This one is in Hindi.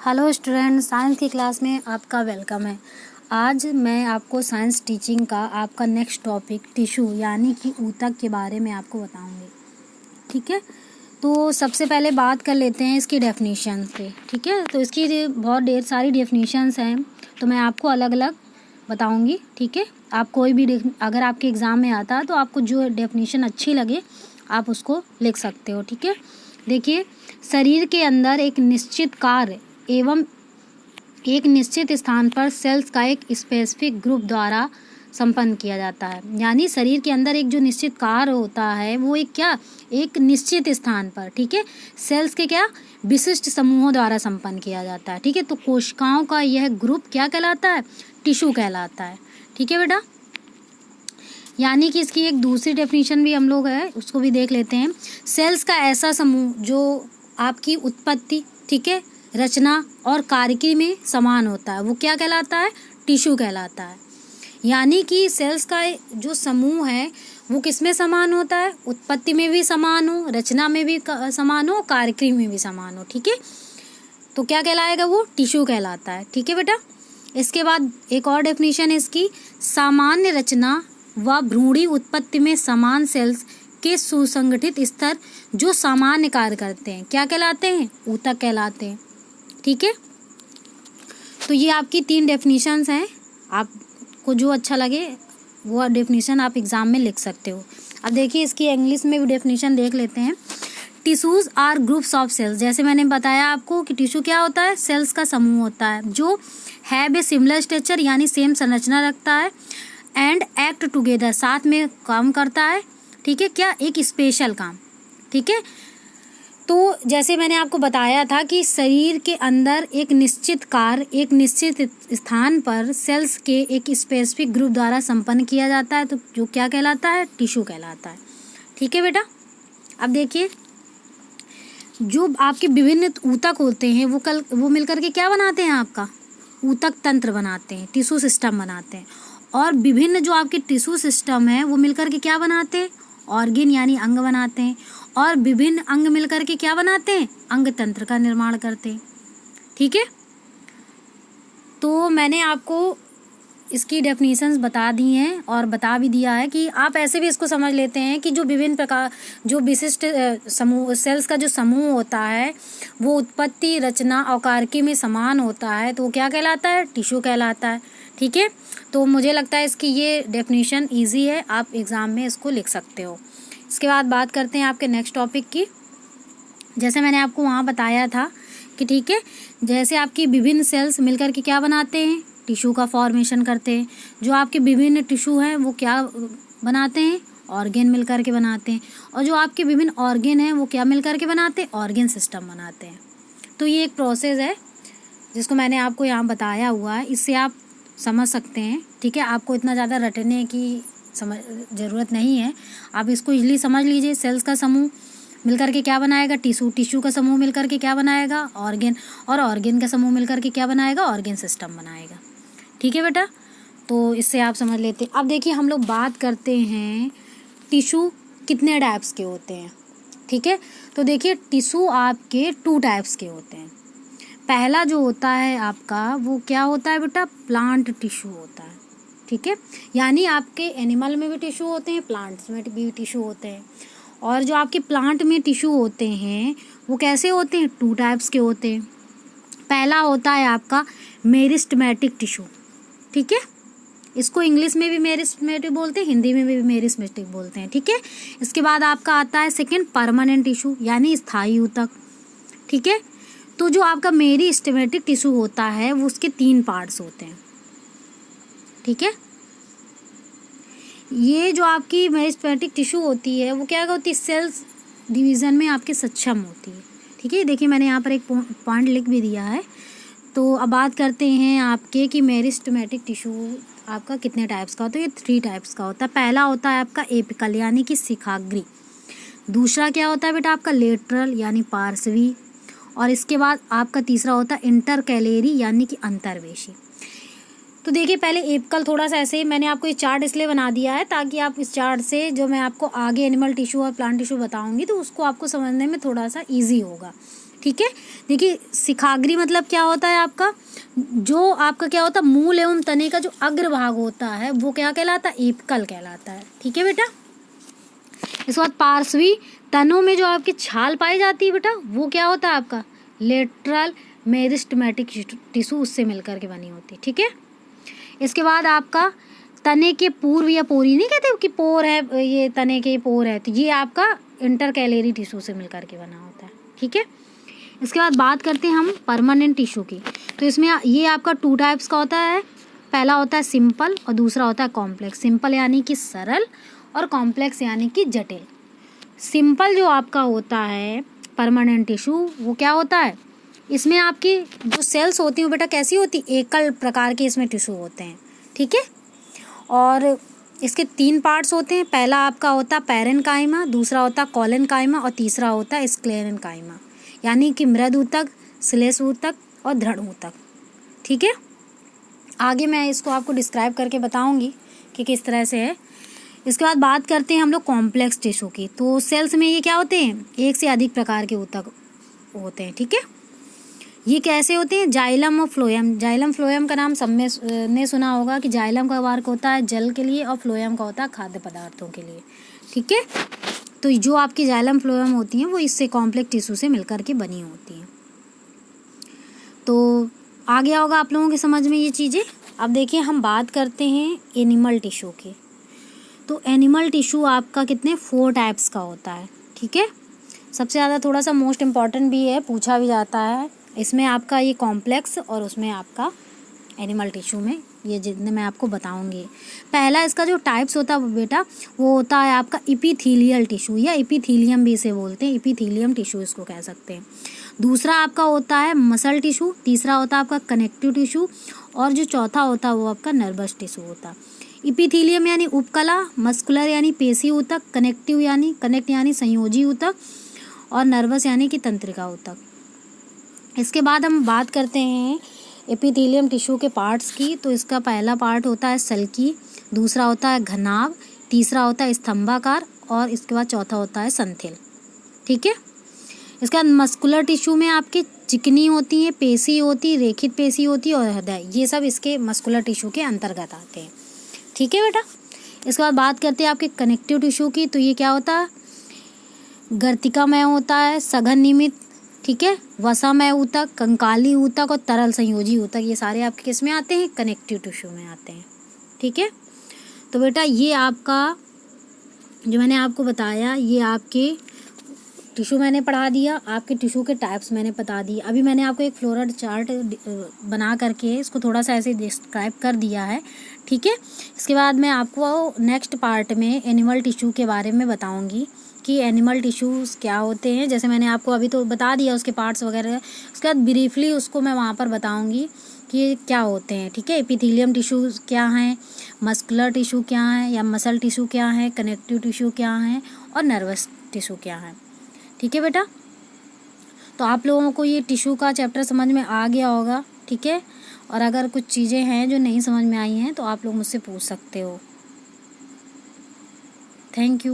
हेलो स्टूडेंट, साइंस की क्लास में आपका वेलकम है। आज मैं आपको साइंस टीचिंग का आपका नेक्स्ट टॉपिक टिश्यू यानी कि ऊतक के बारे में आपको बताऊंगी। ठीक है, तो सबसे पहले बात कर लेते हैं इसकी डेफिनेशन पे। ठीक है, तो इसकी बहुत ढेर सारी डेफिनेशंस हैं, तो मैं आपको अलग अलग बताऊंगी। ठीक है, आप कोई भी अगर आपके एग्ज़ाम में आता है तो आपको जो डेफिनेशन अच्छी लगे आप उसको लिख सकते हो। ठीक है, देखिए, शरीर के अंदर एक निश्चित कार्य एवं एक निश्चित स्थान पर सेल्स का एक स्पेसिफिक ग्रुप द्वारा संपन्न किया जाता है। यानी शरीर के अंदर एक जो निश्चित कार्य होता है वो एक निश्चित स्थान पर, ठीक है, सेल्स के विशिष्ट समूहों द्वारा संपन्न किया जाता है। ठीक है, तो कोशिकाओं का यह ग्रुप क्या कहलाता है? टिश्यू कहलाता है। ठीक है बेटा, यानी कि इसकी एक दूसरी डेफिनेशन भी हम लोग है उसको भी देख लेते हैं। सेल्स का ऐसा समूह जो आपकी उत्पत्ति, ठीक है, रचना और कार्यकी में समान होता है वो क्या कहलाता है? टिश्यू कहलाता है। यानी कि सेल्स का जो समूह है वो किस में समान होता है? उत्पत्ति में भी समान हो, रचना में भी समान हो, कार्यकी में भी समान हो। ठीक है, तो क्या कहलाएगा? वो टिश्यू कहलाता है। ठीक है बेटा, इसके बाद एक और डेफिनेशन है इसकी, सामान्य रचना व भ्रूणी उत्पत्ति में समान सेल्स के सुसंगठित स्तर जो सामान्य कार्य करते हैं क्या कहलाते हैं? ऊतक कहलाते हैं। ठीक है, तो ये आपकी 3 डेफिनेशंस हैं, आपको जो अच्छा लगे वो डेफिनेशन आप एग्ज़ाम में लिख सकते हो। अब देखिए इसकी इंग्लिश में भी डेफिनेशन देख लेते हैं। Tissues are groups of cells, जैसे मैंने बताया आपको कि टिश्यू क्या होता है? सेल्स का समूह होता है जो हैव ए सिमिलर स्ट्रक्चर यानी सेम संरचना रखता है, एंड एक्ट टुगेदर, साथ में काम करता है। ठीक है, क्या? एक स्पेशल काम। ठीक है, तो जैसे मैंने आपको बताया था कि शरीर के अंदर एक निश्चित कार्य एक निश्चित स्थान पर सेल्स के एक स्पेसिफिक ग्रुप द्वारा संपन्न किया जाता है, तो जो क्या कहलाता है? टिश्यू कहलाता है। ठीक है बेटा, अब देखिए जो आपके विभिन्न ऊतक होते हैं वो मिलकर के क्या बनाते हैं? आपका ऊतक तंत्र बनाते हैं, टिश्यू सिस्टम बनाते हैं। और विभिन्न जो आपके टिश्यू सिस्टम है वो मिलकर के क्या बनाते हैं? ऑर्गेन यानी अंग बनाते हैं। और विभिन्न अंग मिलकर के क्या बनाते हैं? अंग तंत्र का निर्माण करते हैं। ठीक है, तो मैंने आपको इसकी डेफिनेशंस बता दी हैं और बता भी दिया है कि आप ऐसे भी इसको समझ लेते हैं कि जो विभिन्न प्रकार जो विशिष्ट समूह सेल्स का जो समूह होता है वो उत्पत्ति, रचना और कार्यकी में समान होता है, तो वो क्या कहलाता है? टिश्यू कहलाता है। ठीक है, तो मुझे लगता है इसकी ये डेफिनेशन ईजी है, आप एग्ज़ाम में इसको लिख सकते हो। इसके बाद बात करते हैं आपके नेक्स्ट टॉपिक की। जैसे मैंने आपको वहाँ बताया था कि ठीक है, जैसे आपकी विभिन्न सेल्स मिलकर के क्या बनाते हैं? टिश्यू का फॉर्मेशन करते हैं। जो आपके विभिन्न टिश्यू हैं वो क्या बनाते हैं? ऑर्गेन मिलकर के बनाते हैं। और जो आपके विभिन्न ऑर्गेन हैं वो क्या मिलकर के बनाते हैं? ऑर्गेन सिस्टम बनाते हैं। तो ये एक प्रोसेस है जिसको मैंने आपको यहाँ बताया हुआ है, इससे आप समझ सकते हैं। ठीक है, आपको इतना ज़्यादा रटने की ज़रूरत नहीं है, आप इसको इजीली समझ लीजिए। सेल्स का समूह मिलकर के क्या बनाएगा? टिश्यू। टिश्यू का समूह मिलकर के क्या बनाएगा? ऑर्गेन। और ऑर्गेन का समूह मिलकर के क्या बनाएगा? ऑर्गेन सिस्टम बनाएगा। ठीक है बेटा, तो इससे आप समझ लेते हैं। अब देखिए हम लोग बात करते हैं टिश्यू कितने टाइप्स के होते हैं। ठीक है, तो देखिए टिश्यू आपके 2 टाइप्स के होते हैं। पहला जो होता है आपका वो क्या होता है बेटा? प्लांट टिश्यू होता है। ठीक है, यानी आपके एनिमल में भी टिश्यू होते हैं, प्लांट्स में भी टिश्यू होते हैं। और जो आपके प्लांट में टिश्यू होते हैं वो कैसे होते हैं? 2 टाइप्स के होते हैं। पहला होता है आपका मेरिस्टेमेटिक टिश्यू। ठीक है, इसको इंग्लिश में भी मेरिस्टेमेटिक बोलते हैं, हिंदी में भी मेरिस्टेमेटिक बोलते हैं। ठीक है, इसके बाद आपका आता है सेकंड परमानेंट टिश्यू यानी स्थायी ऊतक। ठीक है, तो जो आपका मेरिस्टेमेटिक टिश्यू होता है वो उसके 3 पार्ट्स होते हैं। ठीक है, ये जो आपकी मेरिस्टेमेटिक टिश्यू होती है वो क्या होती है? सेल्स डिवीज़न में आपके सक्षम होती है। ठीक है, देखिए मैंने यहाँ पर एक पॉइंट लिख भी दिया है। तो अब बात करते हैं आपके कि मेरिस्टेमेटिक टिश्यू आपका कितने टाइप्स का होता है? ये 3 टाइप्स का होता है। पहला होता है आपका एपिकल यानी कि शिखाग्री। दूसरा क्या होता है बेटा? आपका लेटरल यानी पार्श्वी। और इसके बाद आपका तीसरा होता है इंटरकैलेरी यानी कि अंतर्वेशी। तो देखिए पहले एपिकल थोड़ा सा ऐसे मैंने आपको ये चार्ट इसलिए बना दिया है ताकि आप इस चार्ट से जो मैं आपको आगे एनिमल टिश्यू और प्लांट टिश्यू बताऊंगी तो उसको आपको समझने में थोड़ा सा ईजी होगा। ठीक है। देखिए शिखाग्री मतलब क्या होता है आपका, जो आपका क्या होता है मूल एवं तने का जो अग्रभाग होता है वो क्या कहलाता है, एपिकल कहलाता है। ठीक है बेटा। इसके बाद पार्श्वी तनों में जो आपकी छाल पाई जाती है बेटा वो क्या होता है आपका लेटरल मेरिस्टेमेटिक टिश्यू, उससे मिलकर के बनी होती है। ठीक है। इसके बाद आपका तने के पूर्व या पोरी, नहीं कहते कि पोर है, ये तने के पोर है, तो ये आपका इंटरकैलेरी टिश्यू से मिलकर के बना होता है। ठीक है। इसके बाद बात करते हैं हम परमानेंट टिश्यू की। तो इसमें ये आपका 2 टाइप्स का होता है। पहला होता है सिंपल और दूसरा होता है कॉम्प्लेक्स। सिंपल यानी कि सरल और कॉम्प्लेक्स यानी कि जटिल। सिंपल जो आपका होता है परमानेंट टिश्यू वो क्या होता है, इसमें आपकी जो सेल्स होती हैं बेटा कैसी होती, एकल प्रकार के इसमें टिश्यू होते हैं। ठीक है। और इसके 3 पार्ट्स होते हैं। पहला आपका होता है पैरेन्काइमा, दूसरा होता है कॉलेनकाइमा और तीसरा होता है स्क्लेरेन्काइमा, यानी कि मृद ऊतक, श्लेष ऊतक और दृढ़ ऊतक। ठीक है। आगे मैं इसको आपको डिस्क्राइब करके बताऊंगी कि किस तरह से है। इसके बाद बात करते हैं हम लोग कॉम्प्लेक्स टिश्यू की। तो सेल्स में ये क्या होते हैं, एक से अधिक प्रकार के ऊतक होते हैं। ठीक है। ये कैसे होते हैं, जाइलम और फ्लोएम। जाइलम फ्लोएम का नाम सब में ने सुना होगा कि जाइलम का वर्क होता है जल के लिए और फ्लोएम का होता है खाद्य पदार्थों के लिए। ठीक है। तो जो आपकी जाइलम फ्लोएम होती हैं वो इससे कॉम्प्लेक्स टिश्यू से मिलकर के बनी होती हैं। तो आ गया होगा आप लोगों के समझ में ये चीज़ें। अब देखिए हम बात करते हैं एनिमल टिश्यू की। तो एनिमल टिश्यू आपका कितने 4 टाइप्स का होता है। ठीक है। सबसे ज़्यादा थोड़ा सा मोस्ट इम्पॉर्टेंट भी है, पूछा भी जाता है। इसमें आपका ये कॉम्प्लेक्स और उसमें आपका एनिमल टिश्यू में ये जितने मैं आपको बताऊंगी। पहला इसका जो टाइप्स होता है बेटा वो होता है आपका इपीथीलियल टिश्यू या इपीथीलियम भी इसे बोलते हैं, इपीथीलियम टिश्यू इसको कह सकते हैं। दूसरा आपका होता है मसल टिश्यू, तीसरा होता है आपका कनेक्टिव टिश्यू और जो चौथा होता है वो आपका नर्वस टिश्यू होता है। इपीथीलियम यानी उपकला, मस्कुलर यानी पेशी ऊतक, कनेक्टिव यानी कनेक्ट यानी संयोजी ऊतक और नर्वस यानी कि तंत्रिका ऊतक। इसके बाद हम बात करते हैं एपिथेलियम टिश्यू के पार्ट्स की। तो इसका पहला पार्ट होता है सल्की, दूसरा होता है घनाभ, तीसरा होता है स्तंभाकार और इसके बाद चौथा होता है संथिल। ठीक है। इसके बाद मस्कुलर टिश्यू में आपकी चिकनी होती है, पेशी होती, रेखित पेशी होती और हृदय, ये सब इसके मस्कुलर टिश्यू के अंतर्गत आते हैं। ठीक है बेटा। इसके बाद बात करते हैं आपके कनेक्टिव टिश्यू की। तो ये क्या होता है, गर्तिकामय होता है, सघन नियमित, ठीक है, वसामय ऊतक, कंकाली ऊतक और तरल संयोजी ऊतक, ये सारे आपके किस में आते हैं, कनेक्टिव टिश्यू में आते हैं। ठीक है। तो बेटा ये आपका जो मैंने आपको बताया ये आपके टिश्यू मैंने पढ़ा दिया, आपके टिश्यू के टाइप्स मैंने बता दिए। अभी मैंने आपको एक फ्लोरल चार्ट बना करके इसको थोड़ा सा ऐसे डिस्क्राइब कर दिया है। ठीक है। इसके बाद मैं आपको नेक्स्ट पार्ट में एनिमल टिश्यू के बारे में बताऊंगी कि एनिमल टिश्यूज़ क्या होते हैं। जैसे मैंने आपको अभी तो बता दिया उसके पार्ट्स वगैरह, उसके बाद ब्रीफली उसको मैं वहाँ पर बताऊंगी कि ये क्या होते हैं। ठीक है। एपिथेलियम टिश्यूज़ क्या हैं, मस्कुलर टिश्यू क्या है या मसल टिश्यू क्या है, कनेक्टिव टिश्यू क्या है और नर्वस टिश्यू क्या है। ठीक है बेटा। तो आप लोगों को ये टिश्यू का चैप्टर समझ में आ गया होगा। ठीक है। और अगर कुछ चीज़ें हैं जो नहीं समझ में आई हैं तो आप लोग मुझसे पूछ सकते हो। Thank you.